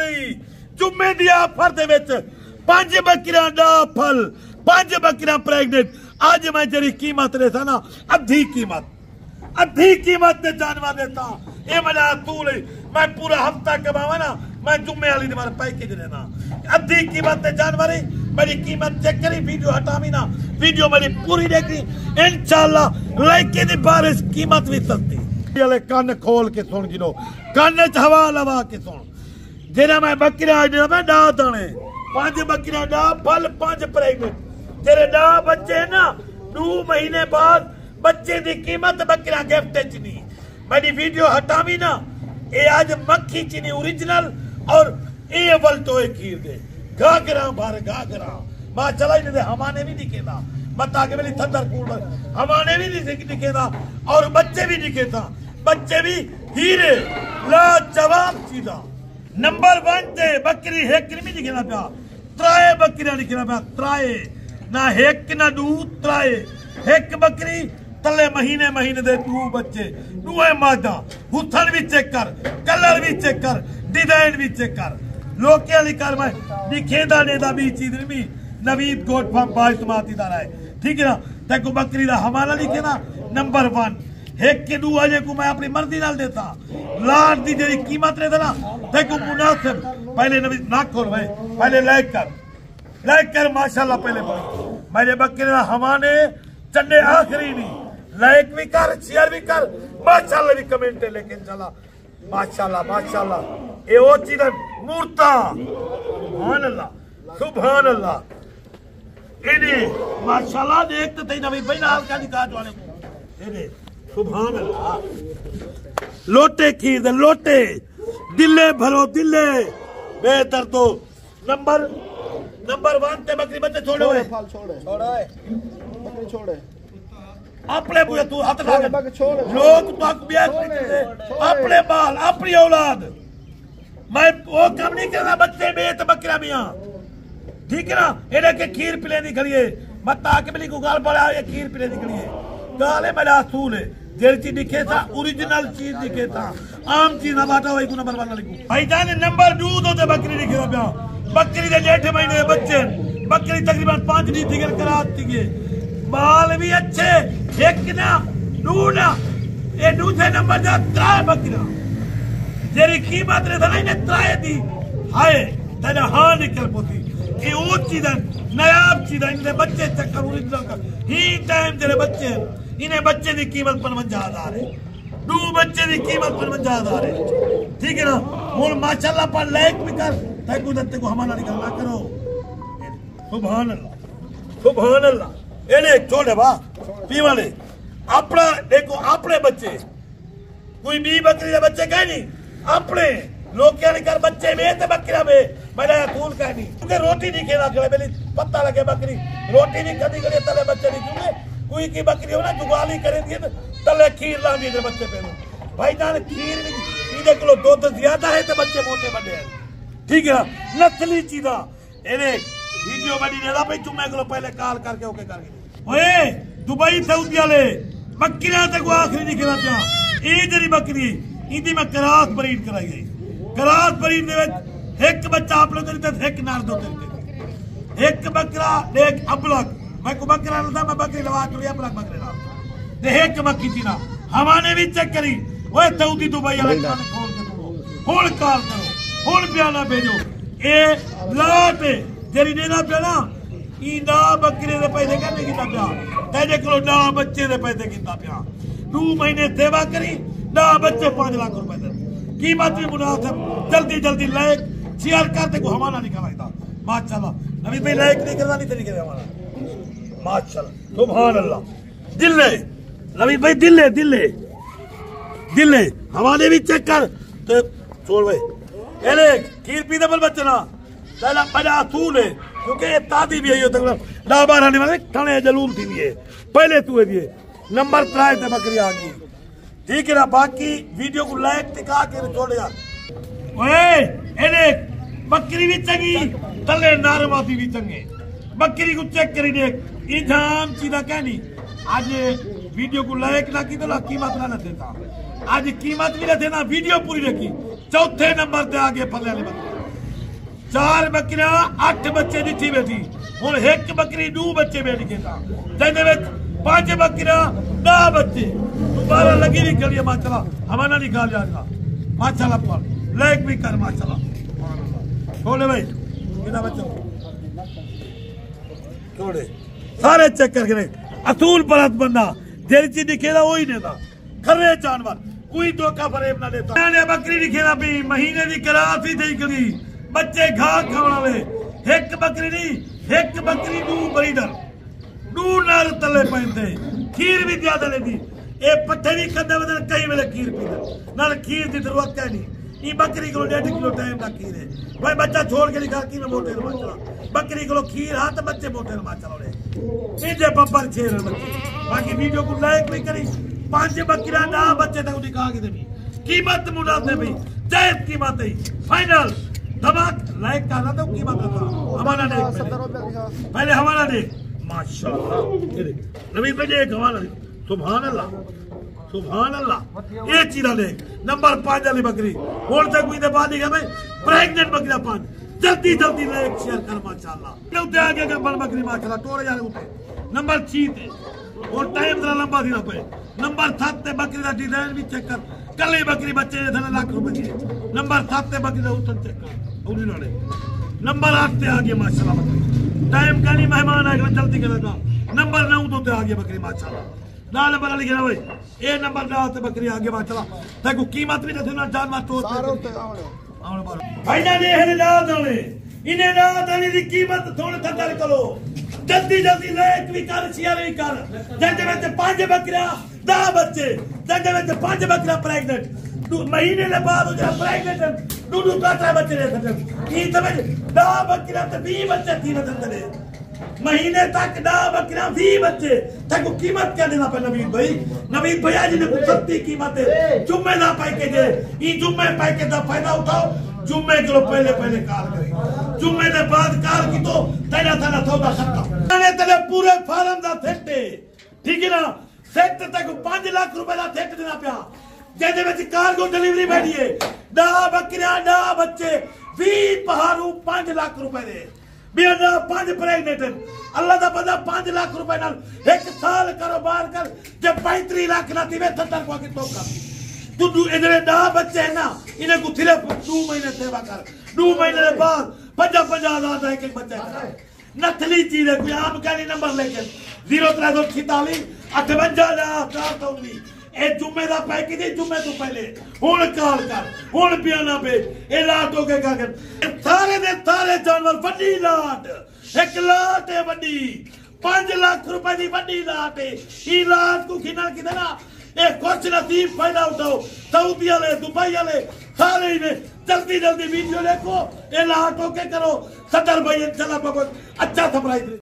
जारी जुम्मे the offer दे विच 5 बकरियां दा फल 5 बकरियां प्रेगनेंट आज मैं जरी कीमत देता ना अद्धी कीमत ते जानवर देता ये मेरा तूल मैं पूरा हफ्ता कमावा ना मैं जुम्मे वाली दिन पैकेज देना अद्धी कीमत ते जानवर मेरी कीमत चेक करी वीडियो हटावी ना वीडियो मेरी पूरी देखी इंशाल्लाह लड़के दी बारिश कीमत भी सस्ती वाले कान खोल के सुन गिनो कान च हवा लवा के सुन जेरा मैं बकरियां मैं डा दाने 5 बकरियां डा फल 5 प्रेगनेंट तेरे डा बच्चे ना 2 महीने बाद बच्चे की कीमत बकरियां गिफ्ट च नहीं मेरी वीडियो हटावी ना ये आज मक्खी चीनी ओरिजिनल और ये वल्टोए खीर दे घाघरा भर घाघरा मां चला ही नहीं हमाने भी दिखेगा बता के मेरी थंदर कूल हमाने भी नहीं दिखेगा और बच्चे भी दिखेगा बच्चे भी हीरे लाजवाब चीजा नंबर 1 ते बकरी हेक नहीं दिखेना पिया त्राए बकरियां दिखेना पिया त्राए ना हेक ना दू त्राए हेक बकरी तले महीने दे 2 बच्चे 2 मादा हुथन भी चेक कर कलर भी चेक कर डिजाइन भी चेक कर लोके वाली कर मैं दिखेदा नेदा भी चीज नहीं नवीद गोट फार्म बाज तुमाती दारा है ठीक है ना तेको बकरी दा हमारा लिखे ना नंबर 1 एक के 2 अजे को मैं अपनी मर्जी नाल देता लाट दी जेरी कीमत रहता ना तेको मुनासिब पहले नवीद ना खोल भाई पहले लाइक कर माशाल्लाह पहले मेरे बकरी दा हमाने चंडे आखिरी नहीं लाइक भी कर शेयर भी कर माशाल्लाह भी कमेंट लेकिन चला माशाल्लाह ये वो चीज मूर्ता सुभान अल्लाह इने माशाल्लाह देख तो तेरी नबी भाई नाल का निकाज वाले को इने सुभान अल्लाह लोटे खीर दे लोटे दिले भरो दिले बेहतर तो नंबर 1 ते बकरी बच्चे छोड़े बकरी छोड़े अपने बुए तू हाथ लगा लोग तो अपने बाल अपनी औलाद मैं वो काम नहीं करना बच्चे बेत बकरा मियां ठीक है ना इन्हें के खीर पिले नहीं खड़िए मत आके मिली को गाल बड़ा ये खीर पिले नहीं खड़िए गाले मेरा असूल है जेर चीज दिखे था ओरिजिनल चीज दिखे था आम चीज ना बाटा वही को नंबर 1 लिखू भाई जान नंबर 2 तो बकरी दिखे था बकरी दे 8 महीने बच्चे बकरी तकरीबन 5 दी थी कराती है बाल भी अच्छे एक ना दूना ये दूसरे नंबर जा 3 बकरा जेरी कीमत रे था ना 3 दी हाय तेरा हां निकल पोती ये वो चीज नायाब चीज इनके बच्चे चक्कर ओरिजिनल का ही टाइम तेरे बच्चे इन्हें बच्चे की कीमत 55,000 है 2 बच्चे की कीमत 55,000 है ठीक है ना हुन माशाल्लाह पर लाइक भी कर ताकि दत्ते को हमारा निकलना करो सुभान अल्लाह एने छोड़े बा पी वाले अपना देखो अपने बच्चे कोई भी बकरी के बच्चे कह नहीं अपने लोग क्या नहीं कर बच्चे में ते बकरा में मेरा फूल कह नहीं क्योंकि रोटी नहीं खेला करे पहले पत्ता लगे बकरी रोटी नहीं कदी करे तले बच्चे नहीं क्योंकि कोई की बकरी हो ना जुगाली करे दिए तले खीर ला दिए बच्चे पे भाई जान खीर इधर किलो दूध ज्यादा है तो बच्चे मोटे बने हैं ठीक है नस्ली चीजा एने वीडियो बड़ी देदा भाई जुम्मे को पहले कॉल करके ओके करके ओए दुबई सऊदी वाले बकरियां तक आखिरी नहीं खिला पिया ये जरी बकरी इदी में करास ब्रीड कराई गई करास ब्रीड दे विच एक बच्चा आप लोग ते एक नार दो ते एक बकरा एक अबलक मैं को बकरा लदा मैं बकरी लवा के अबलक बकरे ला ते एक मक्खी थी ना हमाने भी चेक करी ओए सऊदी दुबई वाले कान खोल के हुन कॉल करो हुन बयाना भेजो ए लाट जेरी देना पिया ना ई ना बकरे दे पैसे कहने की पिया तेरे को ना बच्चे दे पैसे कितना पिया 2 महीने सेवा करी ना बच्चे 5 लाख रुपए दे कीमत भी मुनासिब जल्दी लाइक शेयर करते को हमारा निकला था माशाल्लाह नबी भाई लाइक नहीं करना नहीं तरीके हमारा माशाल्लाह सुभान अल्लाह दिल्ले नबी भाई दिल्ले हमारे भी चेक कर तो छोड़ भाई अरे खीर पी दे बल बच्चा पहला बड़ा असूल है क्योंकि ये तादी भी है ना बार आने वाले खाने जलूल थी भी है पहले तू है दिए नंबर 3 से बकरी आ गई ठीक है ना बाकी वीडियो को लाइक टिका के छोड़ यार ओए एने बकरी भी चंगी तले नारवाती भी चंगे बकरी को चेक करी देख इंजाम सीधा कहनी आज वीडियो को लाइक ना की तो ना कीमत ना देता आज कीमत भी ना देना वीडियो पूरी रखी 4थे नंबर पे आगे फले वाले बकरी 4 बकरियां 8 बच्चे दिखी बैठी हुण 1 बकरी 2 बच्चे बैठ गए था जिहदे विच 5 बकरियां 10 बच्चे दोबारा लगी भी करिए माशाल्लाह हमारा नहीं खा जाएगा माशाल्लाह पर लाइक भी कर माशाल्लाह छोड़े भाई कितना बच्चा छोड़े सारे चेक करके असूल परत बंदा जेरी चीज दिखेगा वही देता खरे जानवर कोई धोखा फरेब ना देता मैंने बकरी दिखेगा भी महीने की करार थी थी करी बच्चे घास खाने वाले 1 बकरी नहीं 1 बकरी 2 बरीडर 2 नाल तले पैंते खीर भी ज्यादा लेती ए पट्ठे भी खाते बदल कई वेले खीर पीते नाल खीर की जरूरत है नहीं ये बकरी को 1.5 किलो टाइम का खीर है भाई बच्चा छोड़ के निकाल की में मोटे माशाल्लाह बकरी को खीर हाथ बच्चे मोटे माशाल्लाह इजे बब्बर छेर बच्चे बाकी वीडियो को लाइक भी करी 5 बकरियां 10 बच्चे तक दिखा के देवी कीमत मुनासिब है जायज कीमत है फाइनल धमाक लाइक करना तो कीमत था हमारा देख पहले हमारा देख माशाल्लाह नबी भाई एक हमारा सुभान अल्लाह ये चीरा देख नंबर 5 वाली बकरी और तक भी दे बाद भाई प्रेग्नेंट बकरियां 5 जल्दी जल्दी लाइक शेयर कर माशाल्लाह उते आगे का बल बकरी माशाल्लाह टोरे जा उते नंबर 6 थे और टाइम जरा लंबा देना पे नंबर 7 ते बकरी का डिजाइन भी चेक कर कली बकरी बच्चे ने लाख रुपए दी नंबर 7 ते बकरी का उत्तर चेक कर उन्हीं लोड़े नंबर 8 ते आगे माशाल्लाह बकरी टाइम का नहीं मेहमान आएगा जल्दी करेगा नंबर 9 तो ते आगे बकरी माशाल्लाह नाल नंबर लिखना भाई ए नंबर 9 ते बकरी आगे माशाल्लाह देखो कीमत भी जैसे ना जान मत तो भाई ना ने ना दोले इन्हें ना देने की कीमत थोड़ी कदर करो जल्दी जल्दी लाइक भी कर शेयर भी कर जिंदे विच 5 बकरियां 10 बच्चे जिंदे विच 5 बकरियां प्रेग्नेंट महीने के बाद हो जा प्रेग्नेंट 2 बच्चे दे सकते ई तब 10 बकरियां ते 20 बच्चे थी बदल दे महीने तक 10 बकरियां 20 बच्चे तक कीमत क्या देना पे नवीद भैया जी ने सस्ती कीमत है जुम्मे ना पैकेज है ई जुम्मे पैकेज का फायदा उठाओ जुम्मे को पहले कार करें जुम्मे के बाद कार की तो तेरा सौदा खत्म मैंने तेरे पूरे फार्म का सेट ठीक है ना सेट तक 5 लाख रुपए का सेट देना पिया जेदे विच कार्गो डिलीवरी बैठी है 10 बकरियां 10 बच्चे 20 पहाड़ू 5 लाख रुपए दे बिना 5 प्रेग्नेंट अल्लाह का बंदा 5 लाख रुपए नाल 1 साल कारोबार कर जब 35 लाख ना थी 70 को की तो कर तू इधर 10 बच्चे है ना इन्हें को सिर्फ 2 महीने सेवा कर 2 महीने के बाद 50,000 एक बच्चा नथली चीज है कोई आम का नहीं नंबर लेके 0346 58,419 ए जुम्मे दा पैकेज है जुम्मे तो पहले हुन कॉल कर हुन पियाना पे ए लाट हो के कर सारे दे सारे जानवर बड़ी लाट एक लाट है बड़ी 5 लाख रुपए की बड़ी लाट है ई लाट को खिना किधर ना ए कुछ नसीब फायदा उठाओ सऊदी वाले दुबई वाले सारे ने जल्दी जल्दी वीडियो देखो ए लाट हो के करो सदर भाई इंशाल्लाह अच्छा सरप्राइज